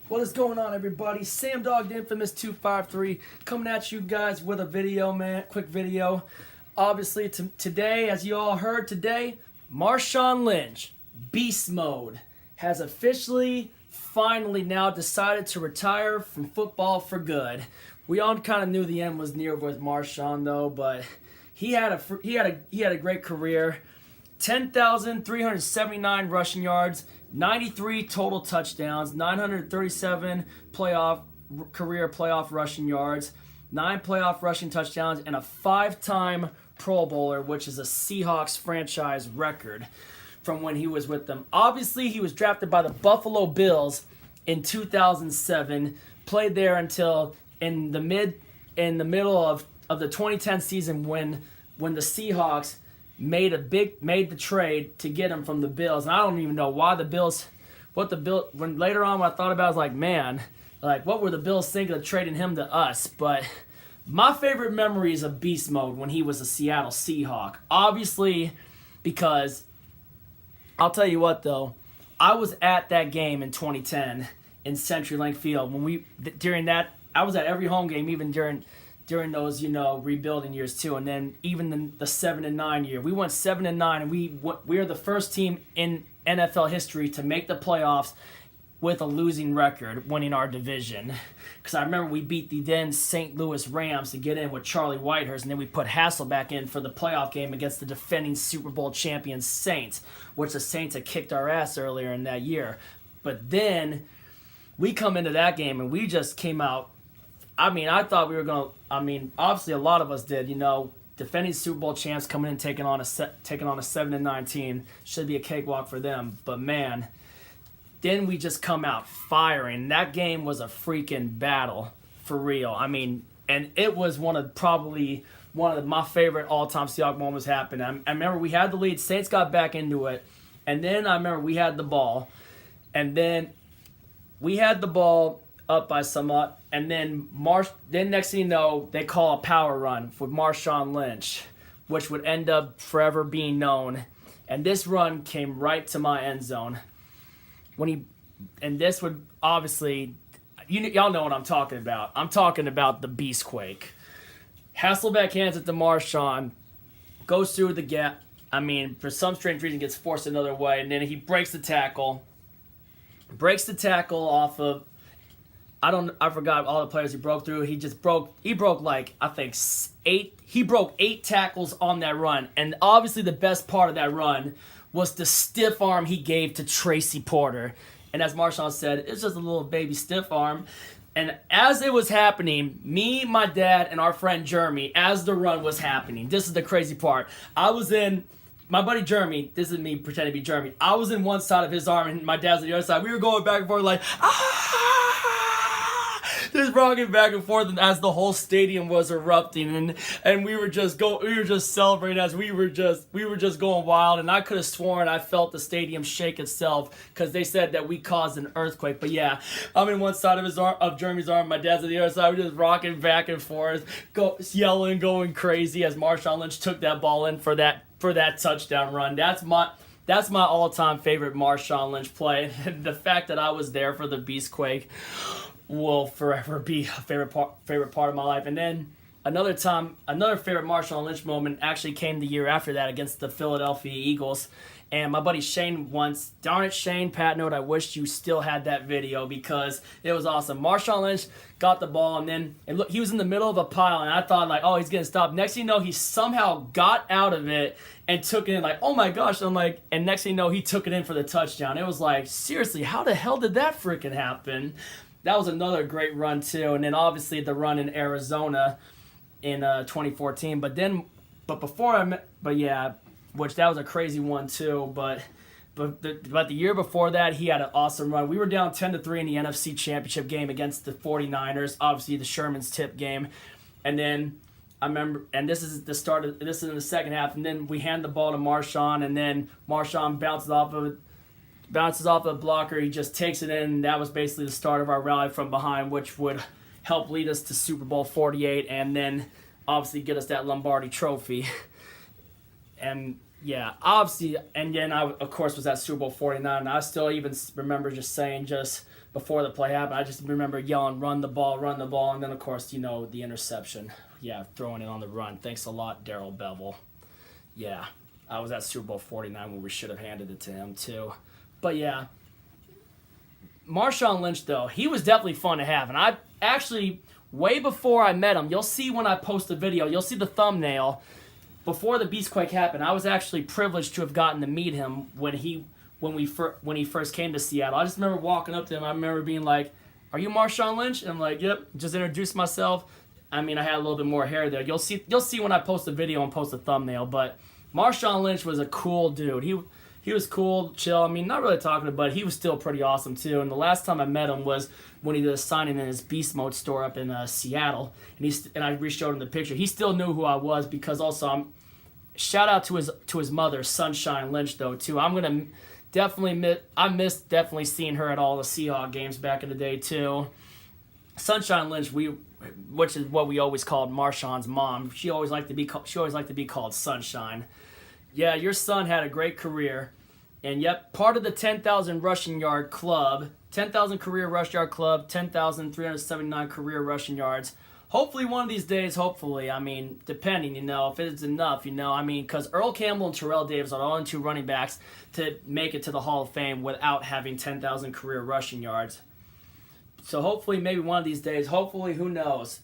What is going on, everybody? Sam Dog, the infamous 253, coming at you guys with a video, man. Quick video. Obviously, today, as you all heard today, Marshawn Lynch, beast mode, has officially, finally now decided to retire from football for good. We all kind of knew the end was near with Marshawn, though, but he had a great career. 10,379 rushing yards, 93 total touchdowns, 937 career playoff rushing yards, 9 playoff rushing touchdowns, and a 5-time Pro Bowler, which is a Seahawks franchise record from when he was with them. Obviously, he was drafted by the Buffalo Bills in 2007, played there until in the middle of the 2010 season when the Seahawks made the trade to get him from the Bills. And I don't even know why when later on when I thought about it, I was like, man, like what were the Bills thinking of trading him to us? But my favorite memory is of beast mode when he was a Seattle Seahawk. Obviously, because I'll tell you what though, I was at that game in 2010 in CenturyLink Field I was at every home game, even during those, rebuilding years too, and then even the 7-9 year, we went 7-9, and we are the first team in NFL history to make the playoffs with a losing record, winning our division. Because I remember we beat the then St. Louis Rams to get in with Charlie Whitehurst, and then we put Hasselbeck in for the playoff game against the defending Super Bowl champion Saints, which the Saints had kicked our ass earlier in that year. But then we come into that game and we just came out. I thought we were going to, obviously a lot of us did, defending Super Bowl champs coming in taking on a 7-9 team should be a cakewalk for them. But man, then we just come out firing. That game was a freaking battle for real. And it was one of my favorite all-time Seahawks moments happened. I remember we had the lead, Saints got back into it, and then I remember we had the ball, and then we had the ball up by somewhat, and then next thing you know, they call a power run with Marshawn Lynch, which would end up forever being known. And this run came right to my end zone. This would obviously, y'all know what I'm talking about. I'm talking about the Beast Quake. Hasselbeck hands it to Marshawn, goes through the gap. For some strange reason, gets forced another way, and then he breaks the tackle off of. I forgot all the players he broke through. He broke like, I think, 8. He broke 8 tackles on that run. And obviously the best part of that run was the stiff arm he gave to Tracy Porter. And as Marshawn said, it's just a little baby stiff arm. And as it was happening, me, my dad, and our friend Jeremy, as the run was happening, this is the crazy part. I was in, my buddy Jeremy, this is me pretending to be Jeremy, I was in one side of his arm and my dad's on the other side. We were going back and forth like, just rocking back and forth, and as the whole stadium was erupting, and we were just celebrating as we were just going wild, and I could have sworn I felt the stadium shake itself because they said that we caused an earthquake. But yeah, I'm in one side of Jeremy's arm, my dad's on the other side. We're just rocking back and forth, yelling, going crazy as Marshawn Lynch took that ball in for that touchdown run. That's my all-time favorite Marshawn Lynch play. The fact that I was there for the Beast Quake will forever be a favorite part of my life. And then another favorite Marshawn Lynch moment actually came the year after that against the Philadelphia Eagles. And my buddy Shane once, darn it, Shane, Pat Note, I wish you still had that video because it was awesome. Marshawn Lynch got the ball, and then he was in the middle of a pile, and I thought, like, oh, he's going to stop. Next thing you know, he somehow got out of it and took it in, like, oh my gosh. I'm like, and next thing you know, he took it in for the touchdown. It was like, seriously, how the hell did that freaking happen? That was another great run, too. And then, obviously, the run in Arizona in 2014. But which that was a crazy one, too. But the year before that, he had an awesome run. We were down 10-3 in the NFC Championship game against the 49ers. Obviously, the Sherman's Tip game. And then, I remember, and this is in the second half. And then we hand the ball to Marshawn, and then Marshawn bounces off the blocker, he just takes it in. That was basically the start of our rally from behind, which would help lead us to Super Bowl 48 and then obviously get us that Lombardi trophy. And yeah, obviously, and then I, of course, was at Super Bowl 49, and I still even remember just saying, before the play happened. I just remember yelling, run the ball, and then, of course, you know, the interception. Yeah, throwing it on the run. Thanks a lot, Darrell Bevel. Yeah, I was at Super Bowl 49 when we should have handed it to him, too. But, yeah, Marshawn Lynch, though, he was definitely fun to have. And I actually, way before I met him, you'll see when I post the video, you'll see the thumbnail. Before the Beastquake happened, I was actually privileged to have gotten to meet him when he first came to Seattle. I just remember walking up to him. I remember being like, "Are you Marshawn Lynch?" And I'm like, "Yep." Just introduced myself. I mean, I had a little bit more hair there. You'll see when I post the video and post the thumbnail. But Marshawn Lynch was a cool dude. He was cool, chill. I mean, not really talking, but he was still pretty awesome too. And the last time I met him was when he did a signing in his Beast Mode store up in Seattle, and I re-showed him the picture. He still knew who I was because also shout out to his mother, Sunshine Lynch, though too. I'm gonna I missed definitely seeing her at all the Seahawks games back in the day too. Sunshine Lynch, which is what we always called Marshawn's mom. She always liked to be called Sunshine. Yeah, your son had a great career. And yep, part of the 10,000 rushing yard club, 10,000 career rush yard club, 10,379 career rushing yards. Hopefully one of these days, I mean, depending, if it's enough, I mean, because Earl Campbell and Terrell Davis are the only two running backs to make it to the Hall of Fame without having 10,000 career rushing yards. So hopefully maybe one of these days, who knows?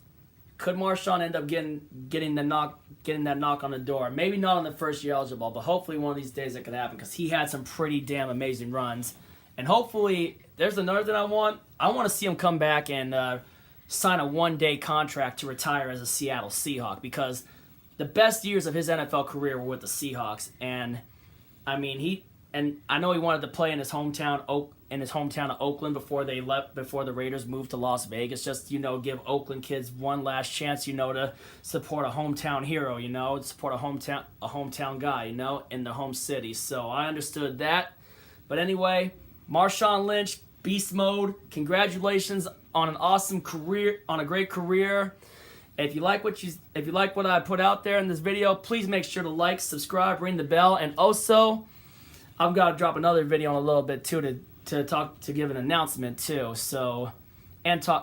Could Marshawn end up getting that knock on the door? Maybe not on the first year eligible, but hopefully one of these days it could happen because he had some pretty damn amazing runs. And hopefully, there's another thing I want. I want to see him come back and sign a one-day contract to retire as a Seattle Seahawk because the best years of his NFL career were with the Seahawks. And I mean, I know he wanted to play in his hometown of Oakland before the Raiders moved to Las Vegas, just give Oakland kids one last chance, to support a hometown hero, support a hometown guy, in the home city. So I understood that. But anyway, Marshawn Lynch, Beast Mode, congratulations on an awesome career, on a great career. If you like what I put out there in this video, please make sure to like, subscribe, ring the bell, and also I've got to drop another video in a little bit too to give an announcement too. So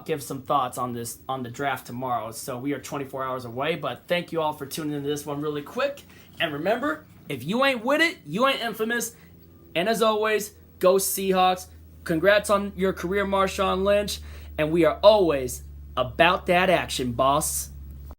give some thoughts on the draft tomorrow. So we are 24 hours away, but thank you all for tuning into this one really quick. And remember, if you ain't with it, you ain't infamous. And as always, go Seahawks. Congrats on your career, Marshawn Lynch. And we are always about that action, boss.